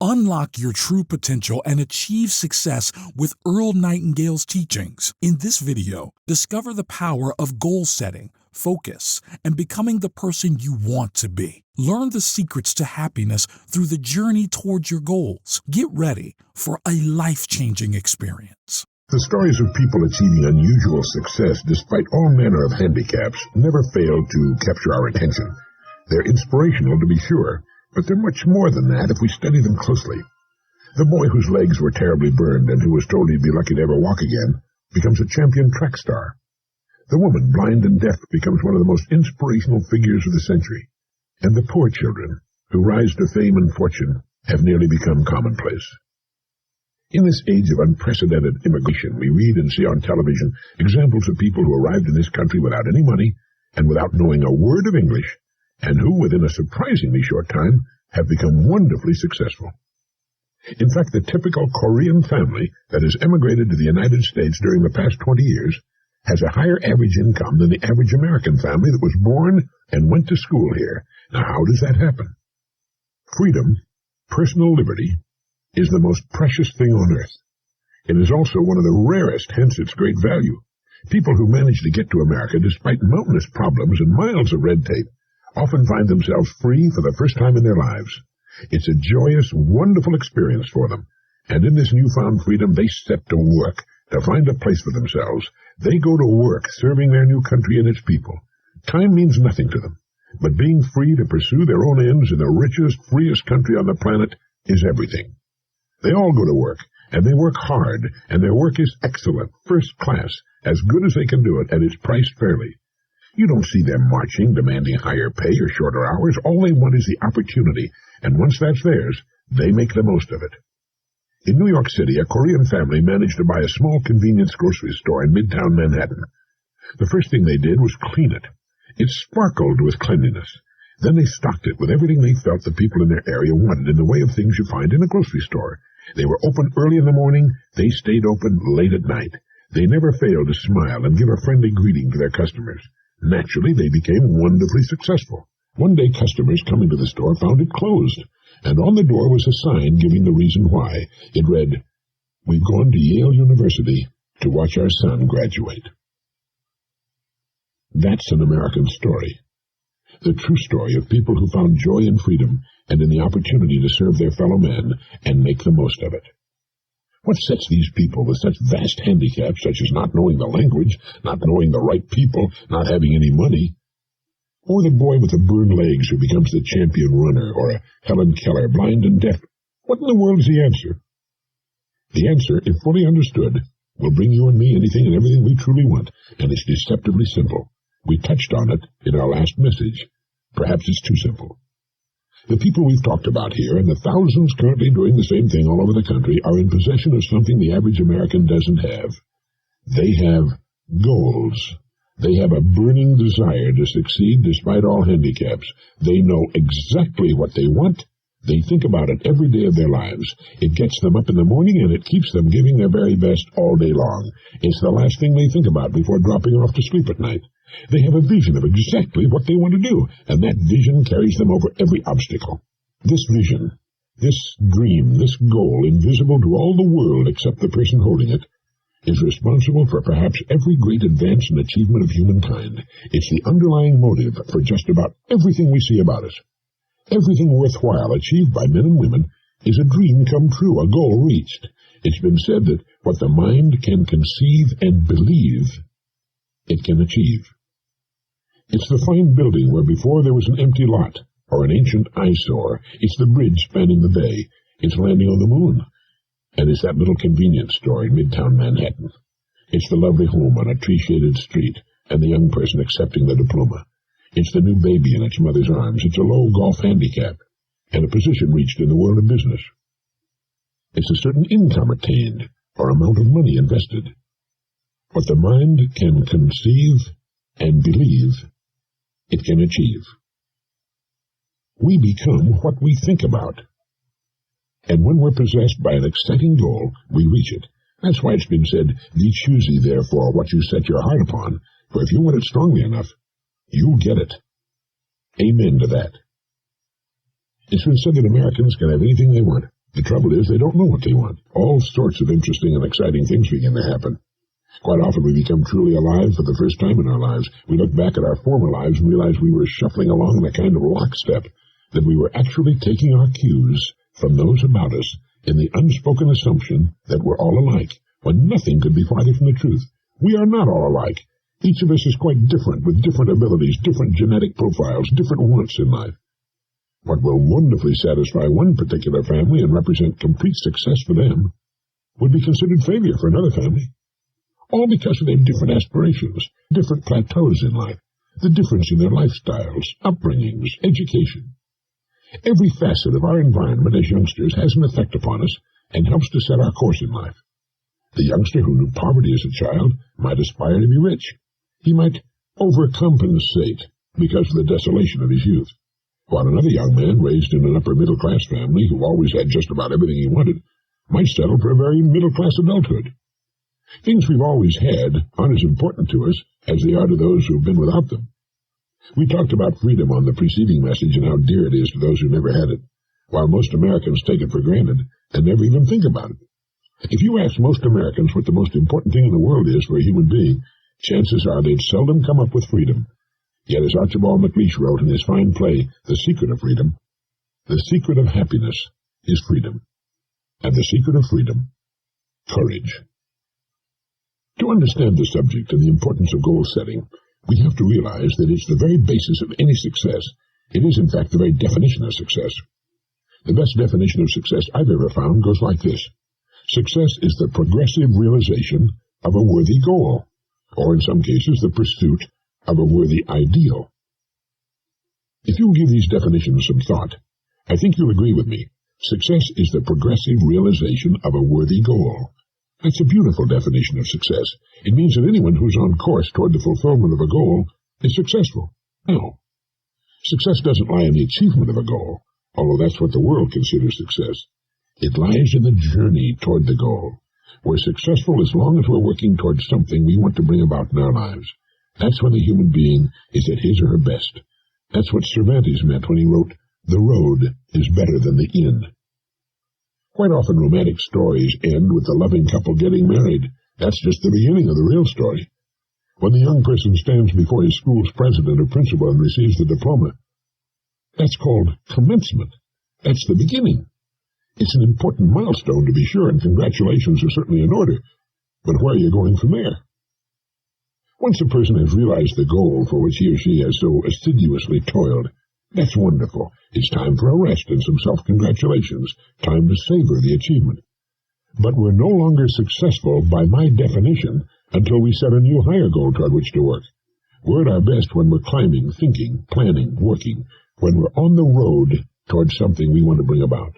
Unlock your true potential and achieve success with Earl Nightingale's teachings. In this video, discover the power of goal setting, focus, and becoming the person you want to be. Learn the secrets to happiness through the journey towards your goals. Get ready for a life-changing experience. The stories of people achieving unusual success despite all manner of handicaps never fail to capture our attention. They're inspirational, to be sure, but they're much more than that if we study them closely. The boy whose legs were terribly burned and who was told he'd be lucky to ever walk again becomes a champion track star. The woman, blind and deaf, becomes one of the most inspirational figures of the century. And the poor children, who rise to fame and fortune, have nearly become commonplace. In this age of unprecedented immigration, we read and see on television examples of people who arrived in this country without any money and without knowing a word of English, and who, within a surprisingly short time, have become wonderfully successful. In fact, the typical Korean family that has emigrated to the United States during the past 20 years has a higher average income than the average American family that was born and went to school here. Now, how does that happen? Freedom, personal liberty, is the most precious thing on earth. It is also one of the rarest, hence its great value. People who manage to get to America despite mountainous problems and miles of red tape often find themselves free for the first time in their lives. It's a joyous, wonderful experience for them, and in this newfound freedom they set to work to find a place for themselves. They go to work serving their new country and its people. Time means nothing to them, but being free to pursue their own ends in the richest, freest country on the planet is everything. They all go to work, and they work hard, and their work is excellent, first class, as good as they can do it, and it's priced fairly. You don't see them marching, demanding higher pay or shorter hours. All they want is the opportunity, and once that's theirs, they make the most of it. In New York City, a Korean family managed to buy a small convenience grocery store in Midtown Manhattan. The first thing they did was clean it. It sparkled with cleanliness. Then they stocked it with everything they felt the people in their area wanted in the way of things you find in a grocery store. They were open early in the morning. They stayed open late at night. They never failed to smile and give a friendly greeting to their customers. Naturally, they became wonderfully successful. One day, customers coming to the store found it closed, and on the door was a sign giving the reason why. It read, "We've gone to Yale University to watch our son graduate." That's an American story. The true story of people who found joy in freedom and in the opportunity to serve their fellow men and make the most of it. What sets these people with such vast handicaps, such as not knowing the language, not knowing the right people, not having any money? Or the boy with the burned legs who becomes the champion runner, or a Helen Keller, blind and deaf? What in the world is the answer? The answer, if fully understood, will bring you and me anything and everything we truly want, and it's deceptively simple. We touched on it in our last message. Perhaps it's too simple. The people we've talked about here, and the thousands currently doing the same thing all over the country, are in possession of something the average American doesn't have. They have goals. They have a burning desire to succeed despite all handicaps. They know exactly what they want. They think about it every day of their lives. It gets them up in the morning, and it keeps them giving their very best all day long. It's the last thing they think about before dropping off to sleep at night. They have a vision of exactly what they want to do, and that vision carries them over every obstacle. This vision, this dream, this goal, invisible to all the world except the person holding it, is responsible for perhaps every great advance and achievement of humankind. It's the underlying motive for just about everything we see about us. Everything worthwhile achieved by men and women is a dream come true, a goal reached. It's been said that what the mind can conceive and believe, it can achieve. It's the fine building where before there was an empty lot, or an ancient eyesore. It's the bridge spanning the bay. It's landing on the moon. And it's that little convenience store in Midtown Manhattan. It's the lovely home on a tree-shaded street, and the young person accepting the diploma. It's the new baby in its mother's arms. It's a low golf handicap, and a position reached in the world of business. It's a certain income attained, or amount of money invested. What the mind can conceive and believe, it can achieve. We become what we think about. And when we're possessed by an exciting goal, we reach it. That's why it's been said, be choosy, therefore, what you set your heart upon, for if you want it strongly enough, you'll get it. Amen to that. It's been said that Americans can have anything they want, The trouble is they don't know what they want. All sorts of interesting and exciting things begin to happen. Quite often we become truly alive for the first time in our lives. We look back at our former lives and realize we were shuffling along in a kind of lockstep, that we were actually taking our cues from those about us in the unspoken assumption that we're all alike, when nothing could be farther from the truth. We are not all alike. Each of us is quite different, with different abilities, different genetic profiles, different wants in life. What will wonderfully satisfy one particular family and represent complete success for them would be considered failure for another family. All because of their different aspirations, different plateaus in life, the difference in their lifestyles, upbringings, education. Every facet of our environment as youngsters has an effect upon us and helps to set our course in life. The youngster who knew poverty as a child might aspire to be rich. He might overcompensate because of the desolation of his youth, while another young man raised in an upper-middle-class family who always had just about everything he wanted might settle for a very middle-class adulthood. Things we've always had aren't as important to us as they are to those who have been without them. We talked about freedom on the preceding message and how dear it is to those who never had it, while most Americans take it for granted and never even think about it. If you ask most Americans what the most important thing in the world is for a human being, chances are they'd seldom come up with freedom. Yet as Archibald MacLeish wrote in his fine play, The Secret of Freedom, the secret of happiness is freedom, and the secret of freedom, courage. To understand the subject and the importance of goal setting, we have to realize that it's the very basis of any success. It is, in fact, the very definition of success. The best definition of success I've ever found goes like this. Success is the progressive realization of a worthy goal, or in some cases, the pursuit of a worthy ideal. If you'll give these definitions some thought, I think you'll agree with me. Success is the progressive realization of a worthy goal. That's a beautiful definition of success. It means that anyone who's on course toward the fulfillment of a goal is successful. No. Success doesn't lie in the achievement of a goal, although that's what the world considers success. It lies in the journey toward the goal. We're successful as long as we're working toward something we want to bring about in our lives. That's when the human being is at his or her best. That's what Cervantes meant when he wrote, "The road is better than the inn." Quite often romantic stories end with the loving couple getting married. That's just the beginning of the real story. When the young person stands before his school's president or principal and receives the diploma, that's called commencement. That's the beginning. It's an important milestone, to be sure, and congratulations are certainly in order. But where are you going from there? Once a person has realized the goal for which he or she has so assiduously toiled, that's wonderful. It's time for a rest and some self-congratulations, time to savor the achievement. But we're no longer successful, by my definition, until we set a new higher goal toward which to work. We're at our best when we're climbing, thinking, planning, working, when we're on the road toward something we want to bring about.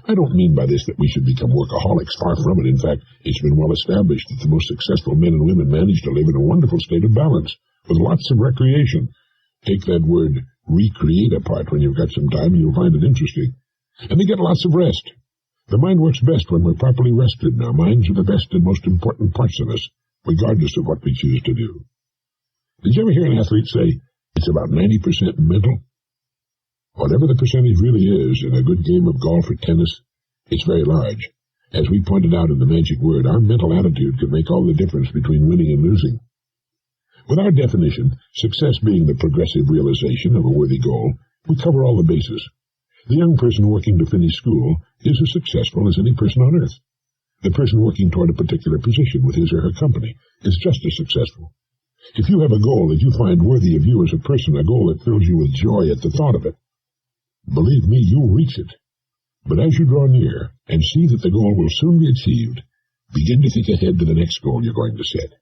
I don't mean by this that we should become workaholics, far from it. In fact, it's been well established that the most successful men and women manage to live in a wonderful state of balance, with lots of recreation. Take that word recreate apart when you've got some time and you'll find it interesting. And they get lots of rest. The mind works best when we're properly rested, and our minds are the best and most important parts of us, regardless of what we choose to do. Did you ever hear an athlete say, it's about 90% mental? Whatever the percentage really is in a good game of golf or tennis, it's very large. As we pointed out in the magic word, our mental attitude can make all the difference between winning and losing. With our definition, success being the progressive realization of a worthy goal, we cover all the bases. The young person working to finish school is as successful as any person on earth. The person working toward a particular position with his or her company is just as successful. If you have a goal that you find worthy of you as a person, a goal that fills you with joy at the thought of it, believe me, you'll reach it. But as you draw near and see that the goal will soon be achieved, begin to think ahead to the next goal you're going to set.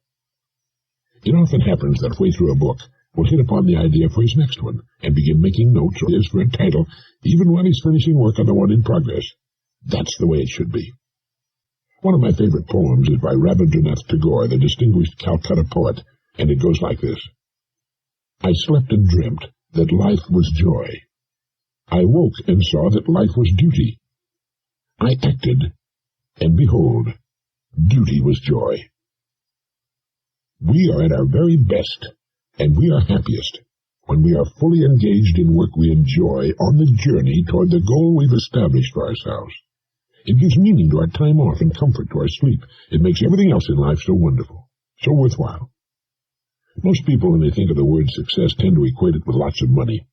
It often happens that halfway through a book, we'll hit upon the idea for his next one and begin making notes or ideas for a title, even while he's finishing work on the one in progress. That's the way it should be. One of my favorite poems is by Rabindranath Tagore, the distinguished Calcutta poet, and it goes like this. I slept and dreamt that life was joy. I woke and saw that life was duty. I acted, and behold, duty was joy. We are at our very best, and we are happiest, when we are fully engaged in work we enjoy on the journey toward the goal we've established for ourselves. It gives meaning to our time off and comfort to our sleep. It makes everything else in life so wonderful, so worthwhile. Most people, when they think of the word success, tend to equate it with lots of money.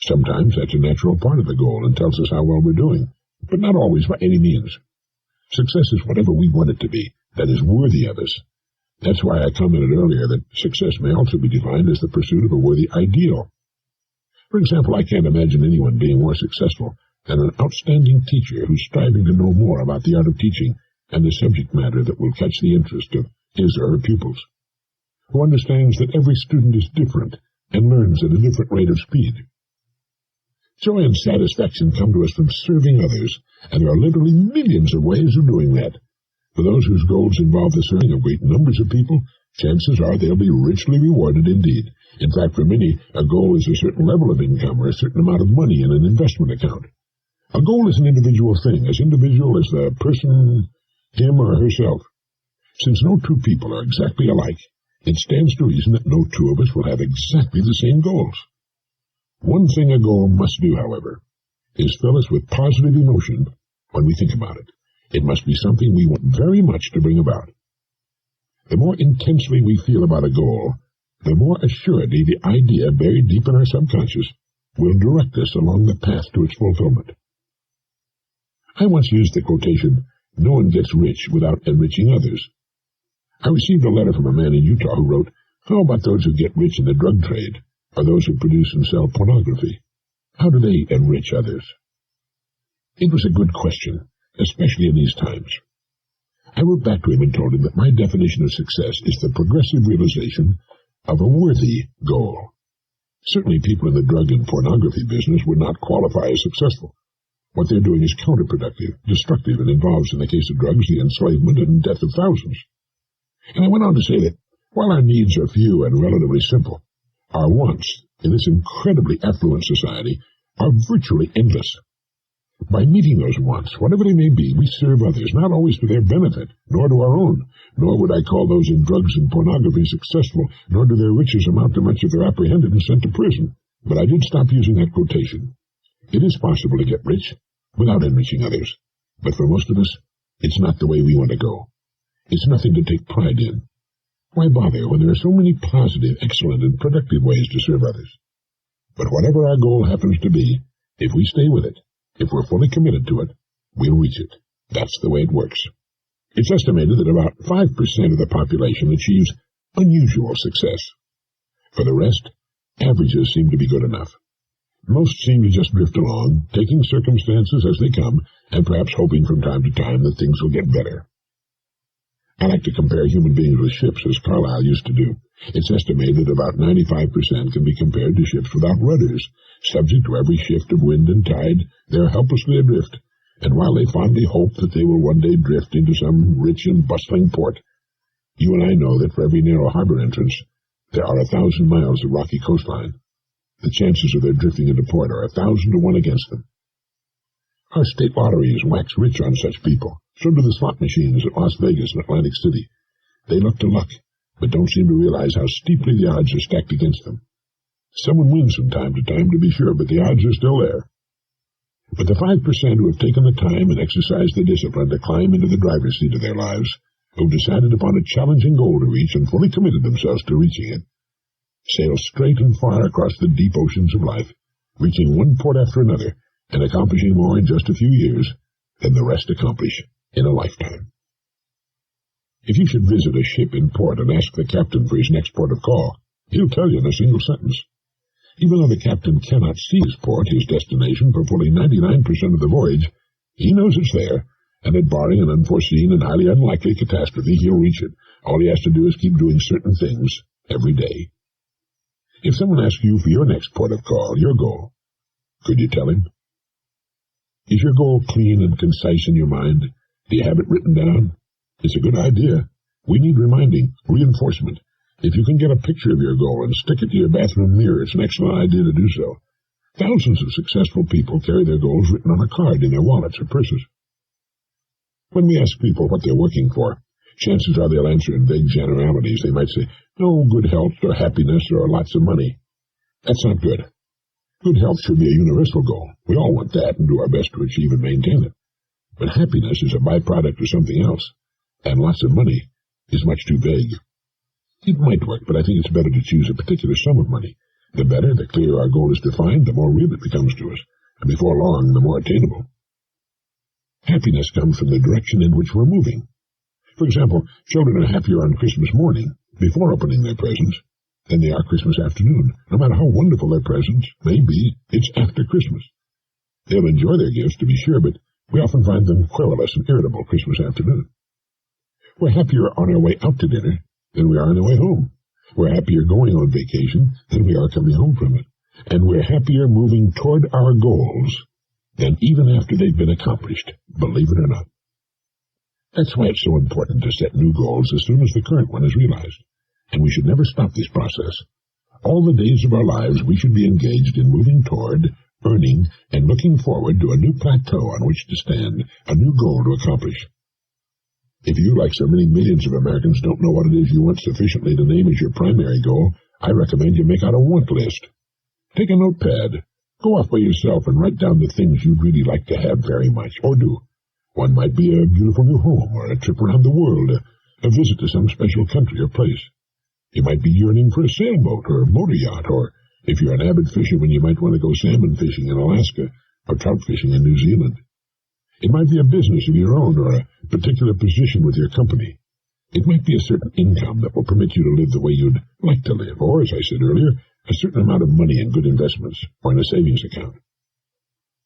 Sometimes that's a natural part of the goal and tells us how well we're doing, but not always by any means. Success is whatever we want it to be, that is worthy of us. That's why I commented earlier that success may also be defined as the pursuit of a worthy ideal. For example, I can't imagine anyone being more successful than an outstanding teacher who's striving to know more about the art of teaching and the subject matter that will catch the interest of his or her pupils, who understands that every student is different and learns at a different rate of speed. Joy and satisfaction come to us from serving others, and there are literally millions of ways of doing that. For those whose goals involve the serving of great numbers of people, chances are they'll be richly rewarded indeed. In fact, for many, a goal is a certain level of income or a certain amount of money in an investment account. A goal is an individual thing, as individual as the person, him or herself. Since no two people are exactly alike, it stands to reason that no two of us will have exactly the same goals. One thing a goal must do, however, is fill us with positive emotion when we think about it. It must be something we want very much to bring about. The more intensely we feel about a goal, the more assuredly the idea buried deep in our subconscious will direct us along the path to its fulfillment. I once used the quotation, "No one gets rich without enriching others." I received a letter from a man in Utah who wrote, "How about those who get rich in the drug trade, or those who produce and sell pornography? How do they enrich others?" It was a good question, especially in these times. I wrote back to him and told him that my definition of success is the progressive realization of a worthy goal. Certainly people in the drug and pornography business would not qualify as successful. What they're doing is counterproductive, destructive, and involves, in the case of drugs, the enslavement and death of thousands. And I went on to say that, while our needs are few and relatively simple, our wants, in this incredibly affluent society, are virtually endless. By meeting those wants, whatever they may be, we serve others, not always to their benefit, nor to our own, nor would I call those in drugs and pornography successful, nor do their riches amount to much if they're apprehended and sent to prison. But I did stop using that quotation. It is possible to get rich without enriching others, but for most of us, it's not the way we want to go. It's nothing to take pride in. Why bother when there are so many positive, excellent, and productive ways to serve others? But whatever our goal happens to be, if we stay with it, if we're fully committed to it, we'll reach it. That's the way it works. It's estimated that about 5% of the population achieves unusual success. For the rest, averages seem to be good enough. Most seem to just drift along, taking circumstances as they come, and perhaps hoping from time to time that things will get better. I like to compare human beings with ships, as Carlyle used to do. It's estimated about 95% can be compared to ships without rudders. Subject to every shift of wind and tide, they are helplessly adrift, and while they fondly hope that they will one day drift into some rich and bustling port, you and I know that for every narrow harbor entrance, there are 1,000 miles of rocky coastline. The chances of their drifting into port are 1,000 to 1 against them. Our state lotteries wax rich on such people. So do the slot machines at Las Vegas and Atlantic City. They look to luck, but don't seem to realize how steeply the odds are stacked against them. Someone wins from time to time, to be sure, but the odds are still there. But the 5% who have taken the time and exercised the discipline to climb into the driver's seat of their lives, who have decided upon a challenging goal to reach and fully committed themselves to reaching it, sail straight and far across the deep oceans of life, reaching one port after another, and accomplishing more in just a few years than the rest accomplish in a lifetime. If you should visit a ship in port and ask the captain for his next port of call, he'll tell you in a single sentence. Even though the captain cannot see his port, his destination, for fully 99% of the voyage, he knows it's there, and that barring an unforeseen and highly unlikely catastrophe, he'll reach it. All he has to do is keep doing certain things every day. If someone asks you for your next port of call, your goal, could you tell him? Is your goal clean and concise in your mind? Do you have it written down? It's a good idea. We need reminding, reinforcement. If you can get a picture of your goal and stick it to your bathroom mirror, it's an excellent idea to do so. Thousands of successful people carry their goals written on a card in their wallets or purses. When we ask people what they're working for, chances are they'll answer in vague generalities. They might say, good health or happiness or lots of money. That's not good. Good health should be a universal goal. We all want that and do our best to achieve and maintain it. But happiness is a byproduct of something else, and lots of money is much too vague. It might work, but I think it's better to choose a particular sum of money. The better, the clearer our goal is defined, the more real it becomes to us, and before long, the more attainable. Happiness comes from the direction in which we're moving. For example, children are happier on Christmas morning, before opening their presents, than they are Christmas afternoon. No matter how wonderful their presents may be, it's after Christmas. They'll enjoy their gifts, to be sure, but we often find them querulous and irritable Christmas afternoon. We're happier on our way out to dinner than we are on the way home. We're happier going on vacation than we are coming home from it. And we're happier moving toward our goals than even after they've been accomplished, believe it or not. That's why it's so important to set new goals as soon as the current one is realized. And we should never stop this process. All the days of our lives we should be engaged in moving toward, earning, and looking forward to a new plateau on which to stand, a new goal to accomplish. If you, like so many millions of Americans, don't know what it is you want sufficiently to name as your primary goal, I recommend you make out a want list. Take a notepad. Go off by yourself and write down the things you'd really like to have very much, or do. One might be a beautiful new home, or a trip around the world, a visit to some special country or place. You might be yearning for a sailboat or a motor yacht, or if you're an avid fisherman, you might want to go salmon fishing in Alaska or trout fishing in New Zealand. It might be a business of your own or a particular position with your company. It might be a certain income that will permit you to live the way you'd like to live, or, as I said earlier, a certain amount of money in good investments or in a savings account.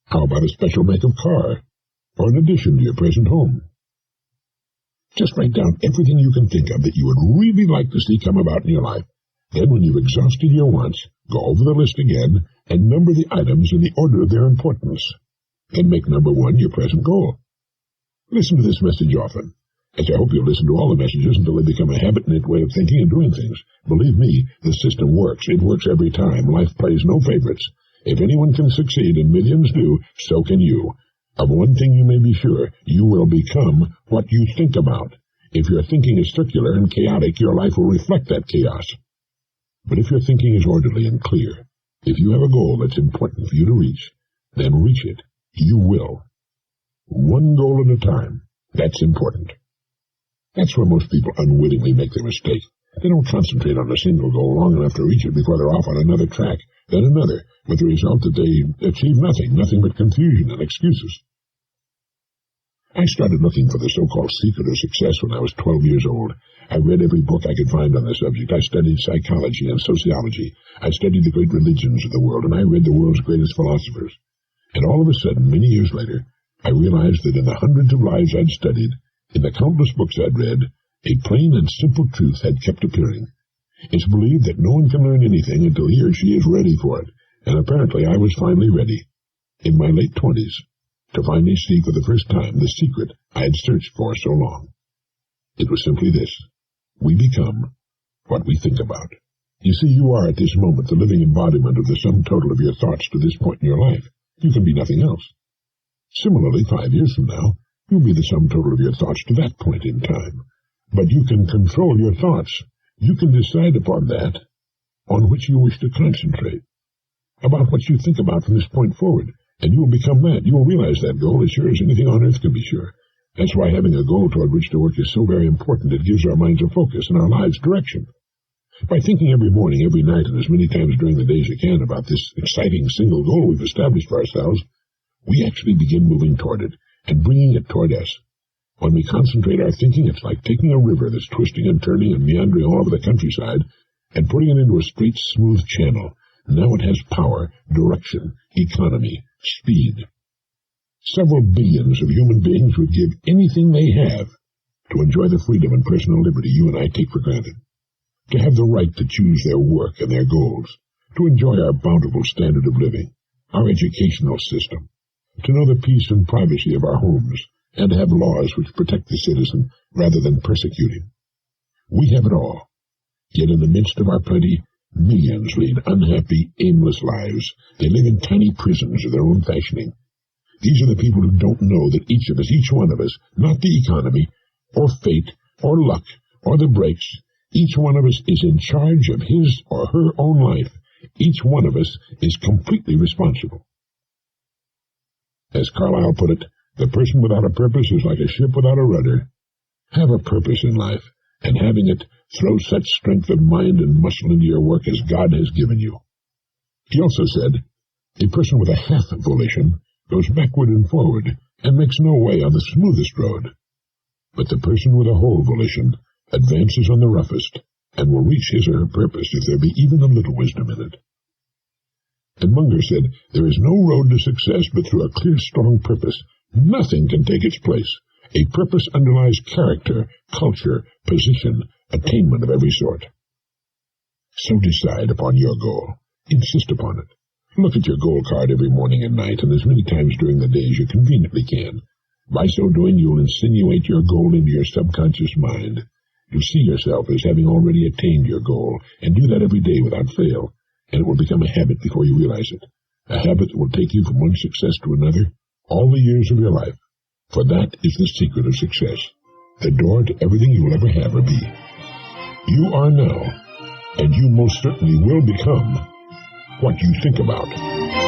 How about a special make of car, or an addition to your present home? Just write down everything you can think of that you would really like to see come about in your life. Then, when you've exhausted your wants, go over the list again and number the items in the order of their importance. Then make number one your present goal. Listen to this message often, as I hope you'll listen to all the messages until they become a habit-knit way of thinking and doing things. Believe me, the system works. It works every time. Life plays no favorites. If anyone can succeed, and millions do, so can you. Of one thing you may be sure, you will become what you think about. If your thinking is circular and chaotic, your life will reflect that chaos. But if your thinking is orderly and clear, if you have a goal that's important for you to reach, then reach it. You will. One goal at a time. That's important. That's where most people unwittingly make their mistake. They don't concentrate on a single goal long enough to reach it before they're off on another track, then another, with the result that they achieve nothing but confusion and excuses. I started looking for the so-called secret of success when I was 12 years old. I read every book I could find on the subject. I studied psychology and sociology. I studied the great religions of the world, and I read the world's greatest philosophers. And all of a sudden, many years later, I realized that in the hundreds of lives I'd studied, in the countless books I'd read, a plain and simple truth had kept appearing. It's believed that no one can learn anything until he or she is ready for it, and apparently I was finally ready, in my late 20s, to finally see for the first time the secret I had searched for so long. It was simply this: we become what we think about. You see, you are at this moment the living embodiment of the sum total of your thoughts to this point in your life. You can be nothing else. Similarly, 5 years from now, you'll be the sum total of your thoughts to that point in time. But you can control your thoughts. You can decide upon that on which you wish to concentrate, about what you think about from this point forward, and you will become that. You will realize that goal as sure as anything on earth can be sure. That's why having a goal toward which to work is so very important. It gives our minds a focus and our lives direction. By thinking every morning, every night, and as many times during the day as you can about this exciting single goal we've established for ourselves, we actually begin moving toward it and bringing it toward us. When we concentrate our thinking, it's like taking a river that's twisting and turning and meandering all over the countryside and putting it into a straight, smooth channel. Now it has power, direction, economy, speed. Several billions of human beings would give anything they have to enjoy the freedom and personal liberty you and I take for granted, to have the right to choose their work and their goals, to enjoy our bountiful standard of living, our educational system, to know the peace and privacy of our homes, and to have laws which protect the citizen rather than persecute him. We have it all. Yet in the midst of our plenty, millions lead unhappy, aimless lives. They live in tiny prisons of their own fashioning. These are the people who don't know that each of us, each one of us, not the economy, or fate, or luck, or the breaks, each one of us is in charge of his or her own life. Each one of us is completely responsible. As Carlyle put it, the person without a purpose is like a ship without a rudder. Have a purpose in life, and having it, throw such strength of mind and muscle into your work as God has given you. He also said, a person with a half volition goes backward and forward, and makes no way on the smoothest road. But the person with a whole volition advances on the roughest, and will reach his or her purpose if there be even a little wisdom in it. And Munger said, there is no road to success but through a clear, strong purpose. Nothing can take its place. A purpose underlies character, culture, position, attainment of every sort. So decide upon your goal. Insist upon it. Look at your goal card every morning and night, and as many times during the day as you conveniently can. By so doing, you will insinuate your goal into your subconscious mind. You'll see yourself as having already attained your goal, and do that every day without fail, and it will become a habit before you realize it. A habit that will take you from one success to another all the years of your life. For that is the secret of success, the door to everything you will ever have or be. You are now, and you most certainly will become, what you think about.